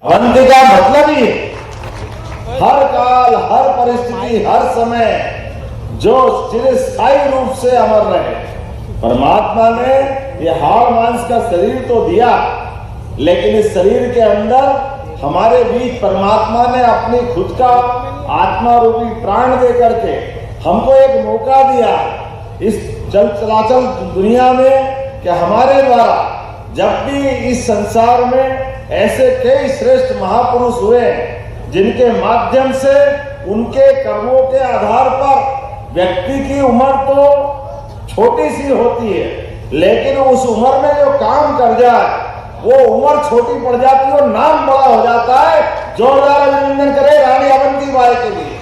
अवंती का मतलब ही हर काल, हर परिस्थिति, हर समय जो चिरस्थायी रूप से अमर रहे। परमात्मा ने ये हाड़ मांस का शरीर तो दिया, लेकिन इस शरीर के अंदर हमारे बीच परमात्मा ने अपनी खुद का आत्मा रूपी प्राण दे करके हमको एक मौका दिया इस चलाचल दुनिया में कि हमारे द्वारा जब भी इस संसार में ऐसे कई श्रेष्ठ महापुरुष हुए जिनके माध्यम से उनके कर्मों के आधार पर व्यक्ति की उम्र तो छोटी सी होती है, लेकिन उस उम्र में जो काम कर जाए वो उम्र छोटी पड़ जाती है और नाम बड़ा हो जाता है। जोरदार अभिनंदन करें रानी अवंतीबाई के लिए।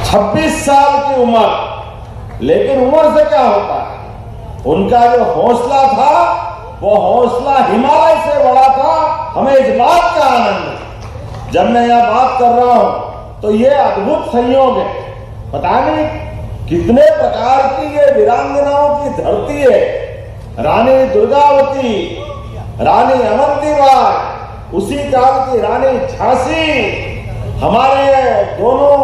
26 साल की उम्र, लेकिन उम्र से क्या होता है, उनका जो हौसला था वो हौसला हिमालय से बड़ा था। हमें इस बात का आनंद है। जब मैं यह बात कर रहा हूं तो ये अद्भुत संयोग है, पता नहीं कितने प्रकार की ये वीरांगनाओं की धरती है। रानी दुर्गावती, रानी अवंतीबाई, उसी काल की रानी झांसी, हमारे दोनों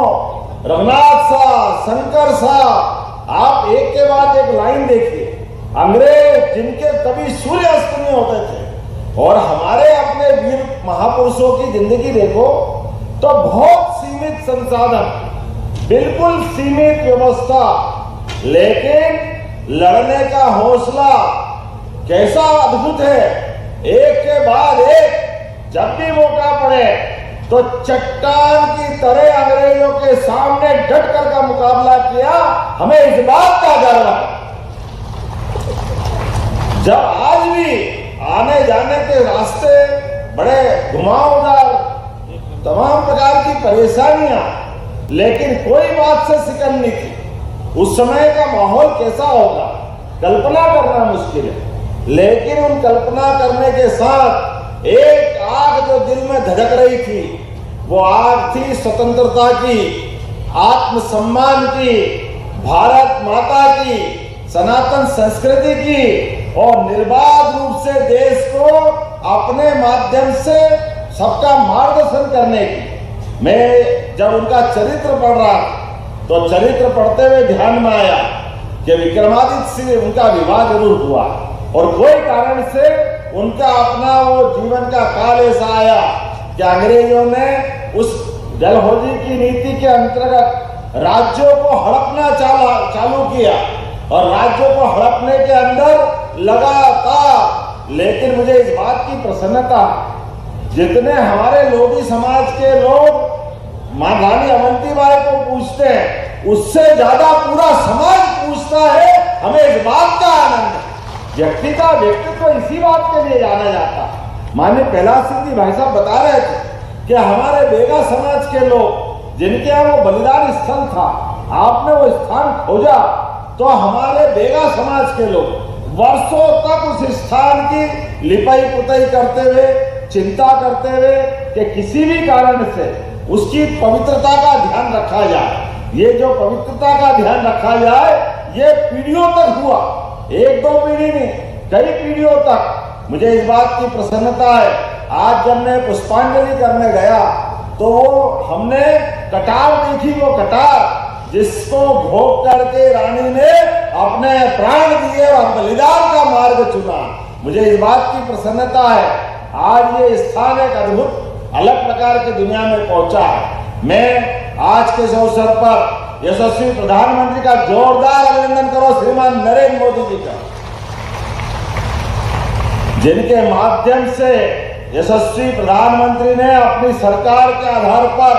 रघुनाथ साहब, शंकर साहब। आप एक के बाद एक लाइन देखिए। अंग्रेज जिनके कभी सूर्य अस्त नहीं होते थे, और हमारे अपने वीर महापुरुषों की जिंदगी देखो तो बहुत सीमित संसाधन, बिल्कुल सीमित व्यवस्था, लेकिन लड़ने का हौसला कैसा अद्भुत है। एक के बाद एक जब भी मौका पड़े तो चट्टान की तरह अंग्रेजों के सामने डट कर का मुकाबला किया। हमें इस बात का गर्व है। जब आज भी आने जाने के रास्ते बड़े घुमावदार, तमाम प्रकार की परेशानियां, लेकिन कोई बात से सिकन नहीं थी। उस समय का माहौल कैसा होगा कल्पना करना मुश्किल है, लेकिन उन कल्पना करने के साथ एक आग जो दिल में धधक रही थी, वो आग थी स्वतंत्रता की, आत्मसम्मान की, भारत माता की, सनातन संस्कृति की, और निर्बाध रूप से देश को अपने माध्यम से सबका मार्गदर्शन करने की। मैं जब उनका चरित्र पढ़ रहा तो चरित्र पढ़ते हुए ध्यान में आया कि विक्रमादित्य से उनका विवाह जरूर हुआ, और कोई कारण से उनका अपना वो जीवन का काल ऐसा आया कि अंग्रेजों ने उस डलहौजी की नीति के अंतर्गत राज्यों को हड़पना चालू किया, और राज्यों को हड़पने के अंदर लगातार। लेकिन मुझे इस बात की प्रसन्नता, जितने हमारे लोधी समाज के लोग मां रानी अवंतीबाई को पूछते हैं, उससे ज्यादा पूरा समाज पूछता है। हमें इस बात का आनंद है। व्यक्ति का व्यक्तित्व इसी बात के लिए जाना जाता है। माननीय प्रहलाद सिंह जी भाई साहब बता रहे थे कि हमारे बेगा समाज के लोग जिनके यहाँ वो बलिदान स्थल था, आपने वो स्थान खोजा तो हमारे बेगा समाज के लोग वर्षों तक उस स्थान की लिपाई पुताई करते हुए, चिंता करते हुए कि किसी भी कारण से उसकी पवित्रता का ध्यान रखा जाए। ये जो पवित्रता का ध्यान रखा जाए, ये पीढ़ियों तक हुआ, एक दो पीढ़ी नहीं, कई पीढ़ियों तक। मुझे इस बात की प्रसन्नता है। आज जब मैं पुष्पांजलि करने गया तो वो हमने कटार देखी, वो कटार जिसको भोग करके रानी ने अपने प्राण दिए और बलिदान का मार्ग चुना। मुझे इस बात की प्रसन्नता है। आज ये स्थान एक अद्भुत अलग प्रकार की दुनिया में पहुंचा है। मैं आज के इस अवसर पर यशस्वी प्रधानमंत्री का जोरदार अभिनंदन करो श्रीमान नरेंद्र मोदी जी का, जिनके माध्यम से यशस्वी प्रधानमंत्री ने अपनी सरकार के आधार पर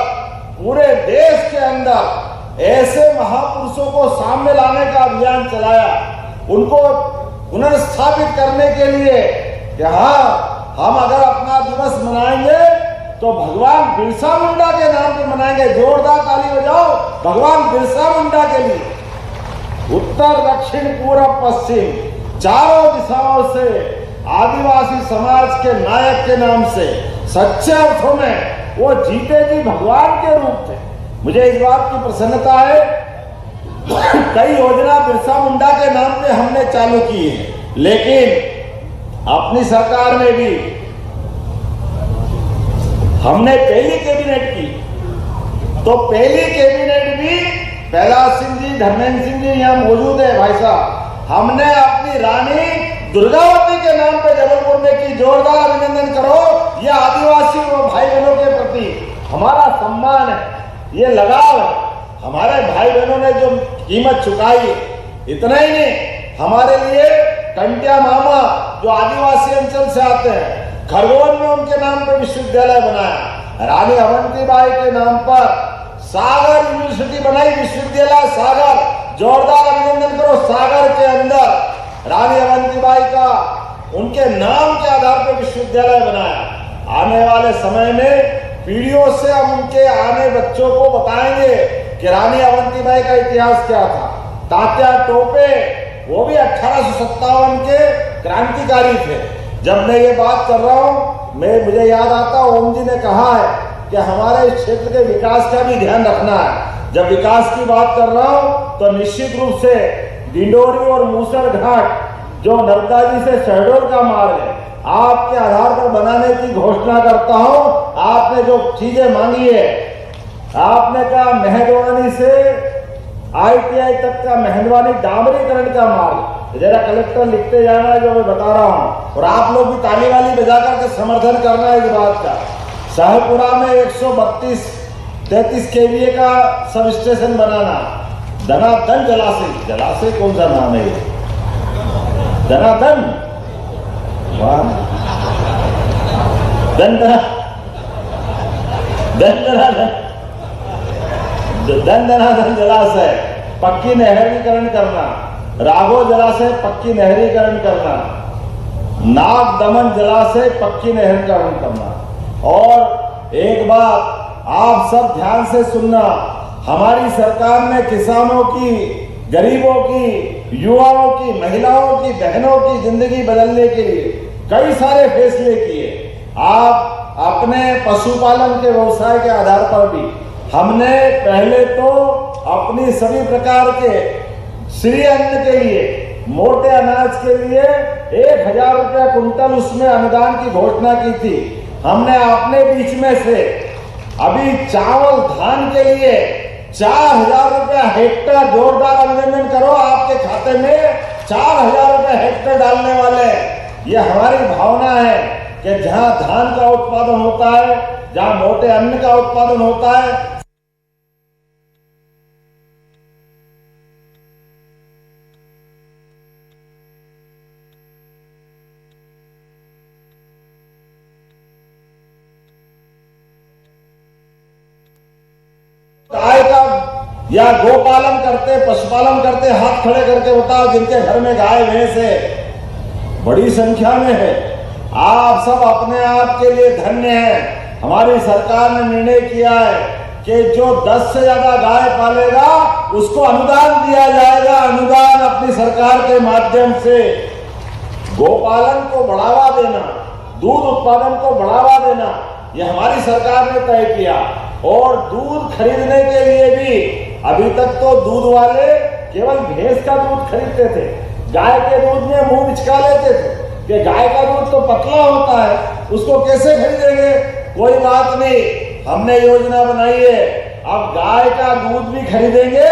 पूरे देश के अंदर ऐसे महापुरुषों को सामने लाने का अभियान चलाया, उनको पुनर्स्थापित करने के लिए कि हाँ, हम अगर अपना दिवस मनाएंगे तो भगवान बिरसा मुंडा के नाम पे मनाएंगे। जोरदार ताली बजाओ भगवान बिरसा मुंडा के लिए। उत्तर, दक्षिण, पूर्व, पश्चिम चारों दिशाओं से आदिवासी समाज के नायक के नाम से सच्चे अर्थों में वो जीते जी भगवान के रूप थे। मुझे इस बात की प्रसन्नता है, कई योजना बिरसा मुंडा के नाम पे हमने चालू की है, लेकिन अपनी सरकार में भी हमने पहली कैबिनेट की, तो पहली कैबिनेट भी कैलाश सिंह जी, धर्मेंद्र सिंह जी यहाँ मौजूद है भाई साहब, हमने अपनी रानी दुर्गावती के नाम पे जबलपुर में की। जोरदार अभिनंदन करो, ये आदिवासी भाई बहनों के प्रति हमारा सम्मान है, ये लगाव है। हमारे भाई बहनों ने जो कीमत चुकाई, इतना ही नहीं, हमारे लिए कंटिया मामा जो आदिवासी अंचल से आते हैं, खरगोन में उनके नाम पर विश्वविद्यालय बनाया। रानी अवंतीबाई के नाम पर सागर यूनिवर्सिटी बनाई, विश्वविद्यालय सागर। जोरदार अभिनंदन करो, सागर के अंदर रानी अवंतीबाई का उनके नाम के आधार पर विश्वविद्यालय बनाया। आने वाले समय में पीढ़ियों से हम उनके आने बच्चों को बताएंगे कि रानी अवंतीबाई का इतिहास क्या था। तात्या टोपे वो भी 1857 के क्रांतिकारी थे। जब मैं ये बात कर रहा हूँ, मुझे याद आता, ओम जी ने कहा है कि हमारे इस क्षेत्र के विकास का भी ध्यान रखना है। जब विकास की बात कर रहा हूँ तो निश्चित रूप से डिंडोरी और मूसर घाट जो नर्मदा जी से शहडोल का मार्ग है, आपके आधार पर बनाने की घोषणा करता हूँ। आपने जो चीजें मांगी है, आपने कहा मेहंदवानी से ITI तक का मेहंदवानी डामरीकरण का मार्ग, जरा कलेक्टर लिखते जाना है जो मैं बता रहा हूँ, और आप लोग भी ताली वाली बजा करके समर्थन करना है इस बात का। शाहपुरा में 132-33 kVA का सब स्टेशन बनाना। धनाधन जलाशय कौन सा नाम है ये? धनाधन, वाह, धनाधन जलाशय पक्की नहरीकरण करना। राघो जलाशय पक्की नहरीकरण करना। नाग दमन जलाशय पक्की नहरीकरण करना। और एक बात आप सब ध्यान से सुनना, हमारी सरकार ने किसानों की, गरीबों की, युवाओं की, महिलाओं की, बहनों की जिंदगी बदलने के लिए कई सारे फैसले किए। आप अपने पशुपालन के व्यवसाय के आधार पर भी हमने पहले तो अपनी सभी प्रकार के श्री अन्न के लिए, मोटे अनाज के लिए 1000 रुपया कुंटल उसमें अनुदान की घोषणा की थी। हमने अपने बीच में से अभी चावल धान के लिए 4000 रुपया हेक्टेयर, जोरदार अभिनंदन करो, आपके खाते में 4000 रुपया हेक्टेयर डालने वाले। ये हमारी भावना है कि जहां धान का उत्पादन होता है, जहां मोटे अन्न का उत्पादन होता है, गाय का या गोपालन करते, पशुपालन करते, हाथ खड़े करके बताओ जिनके घर में गाय भैंस है, बड़ी संख्या में है। आप सब अपने आप के लिए धन्य हैं। हमारी सरकार ने निर्णय किया है कि जो 10 से ज्यादा गाय पालेगा उसको अनुदान दिया जाएगा। अनुदान अपनी सरकार के माध्यम से गोपालन को बढ़ावा देना, दूध उत्पादन को बढ़ावा देना, ये हमारी सरकार ने तय किया। और दूध खरीदने के लिए भी अभी तक तो दूध वाले केवल भैंस का दूध खरीदते थे, गाय के दूध में मुंह बिचका लेते थे कि गाय का दूध तो पतला होता है, उसको कैसे खरीदेंगे। कोई बात नहीं, हमने योजना बनाई है, अब गाय का दूध भी खरीदेंगे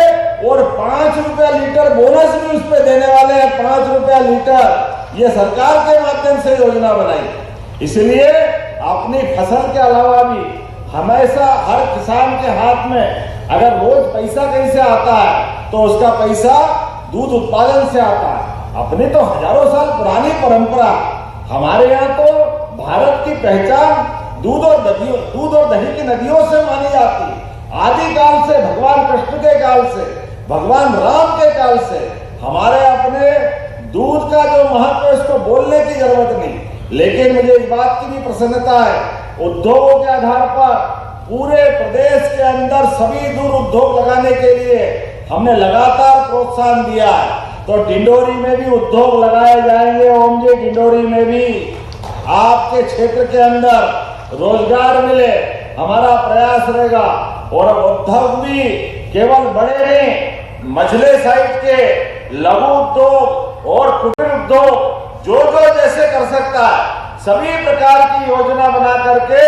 और 5 रुपया लीटर बोनस भी उस पर देने वाले हैं। 5 रुपया लीटर, ये सरकार के माध्यम से योजना बनाई। इसलिए अपनी फसल के अलावा भी हमेशा हर किसान के हाथ में अगर रोज पैसा कहीं से आता है तो उसका पैसा दूध उत्पादन से आता है। अपनी तो हजारों साल पुरानी परंपरा, हमारे यहाँ तो भारत की पहचान दूध और दही की नदियों से मानी जाती है। आदिकाल से, भगवान कृष्ण के काल से, भगवान राम के काल से हमारे अपने दूध का जो महत्व है उसको बोलने की जरूरत नहीं। लेकिन मुझे इस बात की भी प्रसन्नता है, उद्योगों के आधार पर पूरे प्रदेश के अंदर सभी दूध उद्योग लगाने के लिए हमने लगातार प्रोत्साहन दिया है। तो डिंडोरी में भी उद्योग लगाए जाएंगे। ओम जी, डिंडोरी में भी आपके क्षेत्र के अंदर रोजगार मिले, हमारा प्रयास रहेगा। और उद्योग भी केवल बड़े नहीं, मझले साइड के लघु उद्योग और कुटीर उद्योग जो जैसे कर सकता है, सभी प्रकार की योजना बना करके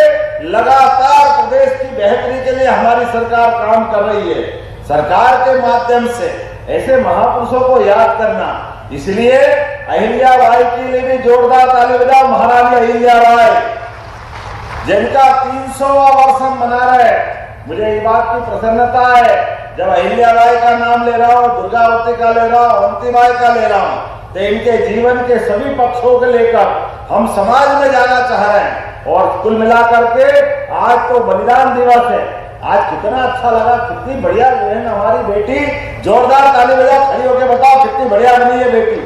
लगातार प्रदेश की बेहतरी के लिए हमारी सरकार काम कर रही है। सरकार के माध्यम से ऐसे महापुरुषों को याद करना, इसलिए अहिल्याबाई के लिए भी जोरदार ताली बजाओ। महारानी अहिल्याबाई जिनका 300वां वर्ष हम मना रहे हैं, मुझे इस बात की प्रसन्नता है जब अहिल्याबाई का नाम ले रहा हूं, दुर्गावती का ले रहा हूं, अवंतीबाई का ले रहा हूं, तो इनके जीवन के सभी पक्षों को लेकर हम समाज में जाना चाह रहे हैं। और कुल मिलाकर के आज तो बलिदान दिवस है। आज कितना अच्छा लगा, कितनी बढ़िया बहन हमारी बेटी, जोरदार ताली बजाओ, खड़ी होकर बताओ कितनी बढ़िया बनी है बेटी,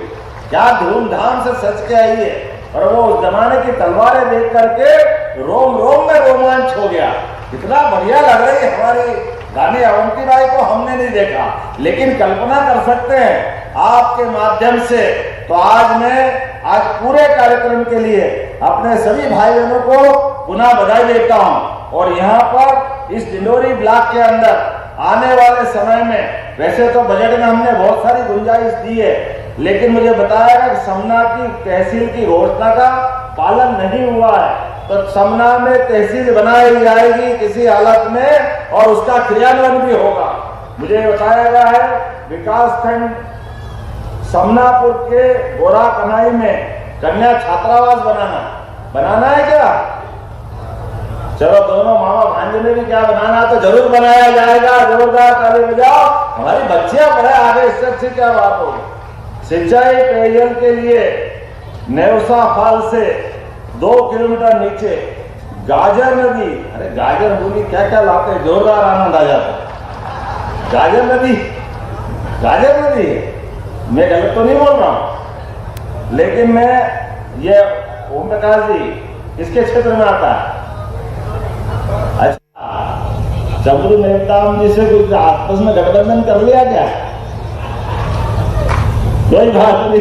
क्या धूमधाम से सज के आई है। और वो उस जमाने की तलवारें देख करके रोम रोम में रोमांच हो गया, कितना बढ़िया लग रही है हमारी रानी अवंतीबाई को हमने नहीं देखा, लेकिन कल्पना कर सकते हैं आपके माध्यम से। तो आज पूरे कार्यक्रम के लिए अपने सभी भाई बहनों को पुनः बधाई देता हूं। और यहाँ पर इस डिंडोरी ब्लॉक के अंदर आने वाले समय में, वैसे तो बजट में हमने बहुत सारी गुंजाइश दी है, लेकिन मुझे बताया गया कि समना की तहसील की घोषणा का पालन नहीं हुआ है, तो समना में तहसील बनाई जाएगी किसी हालत में और उसका क्रियान्वयन भी होगा। मुझे बताया गया है विकास खंड समनापुर के गोरा कनाई में कन्या छात्रावास बनाना है क्या? चलो दोनों मामा भांजे ने भी क्या बनाना तो जरूर बनाया जाएगा। जोरदार ताली बजाओ, हमारी बच्चियां पढ़े आगे, इससे अच्छी क्या बात होगी। सिंचाई पेयजल के लिए नेवसा फाल से 2 किलोमीटर नीचे गाजर नदी, अरे गाजर बोली क्या क्या लाते हैं, जोरदार आनंद आ जाता है। गाजर नदी है, मैं गलत तो नहीं बोल रहा हूं, लेकिन मैं ये ओम प्रकाश जी इसके क्षेत्र में आता है। अच्छा, चबरू नेताम जी से कुछ आपस में गठबंधन कर लिया क्या? कोई बात नहीं,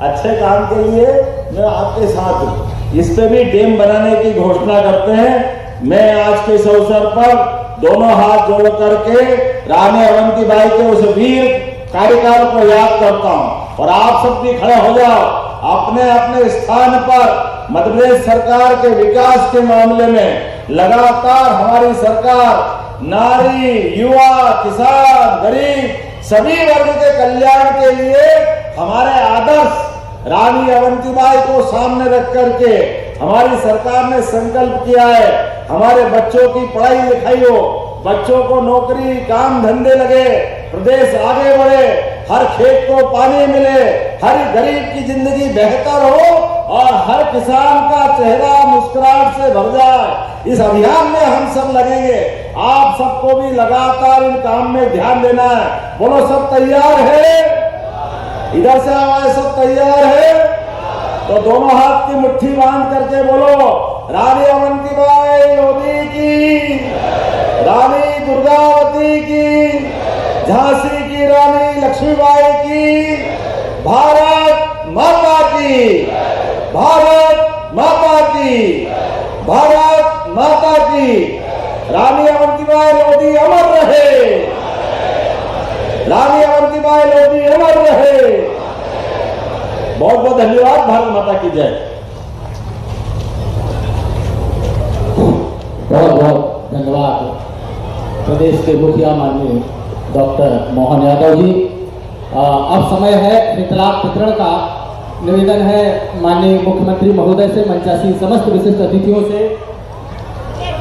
अच्छे काम के लिए मैं आपके साथ हूं। इस पे भी डैम बनाने की घोषणा करते हैं। मैं आज के इस अवसर पर दोनों हाथ जोड़ करके रानी अवंतीबाई के उस वीर कार्यकाल को याद करता हूं। और आप सब भी खड़े हो जाओ अपने अपने स्थान पर। मध्य प्रदेश सरकार के विकास के मामले में लगातार हमारी सरकार नारी, युवा, किसान, गरीब सभी वर्ग के कल्याण के लिए हमारे आदर्श रानी अवंतीबाई को सामने रख करके हमारी सरकार ने संकल्प किया है, हमारे बच्चों की पढ़ाई लिखाई हो, बच्चों को नौकरी काम धंधे लगे, प्रदेश आगे बढ़े, हर खेत को पानी मिले, हर गरीब की जिंदगी बेहतर हो और हर किसान का चेहरा मुस्कुराहट से भर जाए। इस अभियान में हम सब लगेंगे। आप सबको भी लगातार इन काम में ध्यान देना है। बोलो सब तैयार है? इधर से आवाज, सब तैयार है? तो दोनों हाथ की मुट्ठी बांध करके बोलो, रानी अवंतीबाई लोधी की, रानी दुर्गावती की, झांसी की रानी लक्ष्मीबाई की, भारत माता की, भारत माता की, भारत माता की। रानी अवंतीबाई लोधी अमर रहे, रानी अवंतीबाई लोधी अमर रहे। बहुत बहुत धन्यवाद। भारत माता की जय। बहुत बहुत धन्यवाद प्रदेश के मुखिया माननीय डॉक्टर मोहन यादव जी। अब समय है हितलाभ वितरण का। निवेदन है माननीय मुख्यमंत्री महोदय से, मंचासीन समस्त विशिष्ट अतिथियों से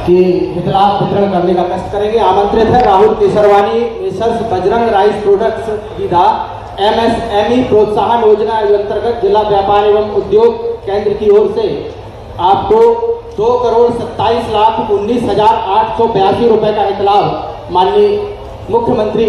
कि हितलाभ वितरण करने का कष्ट करेंगे। आमंत्रित है Rahul Kesarwani, messrs Bajrang rice products दीदा, MSME प्रोत्साहन योजना के अंतर्गत जिला व्यापार एवं उद्योग केंद्र की ओर से आपको 2,27,19,882 रुपए का हितलाभ माननीय मुख्यमंत्री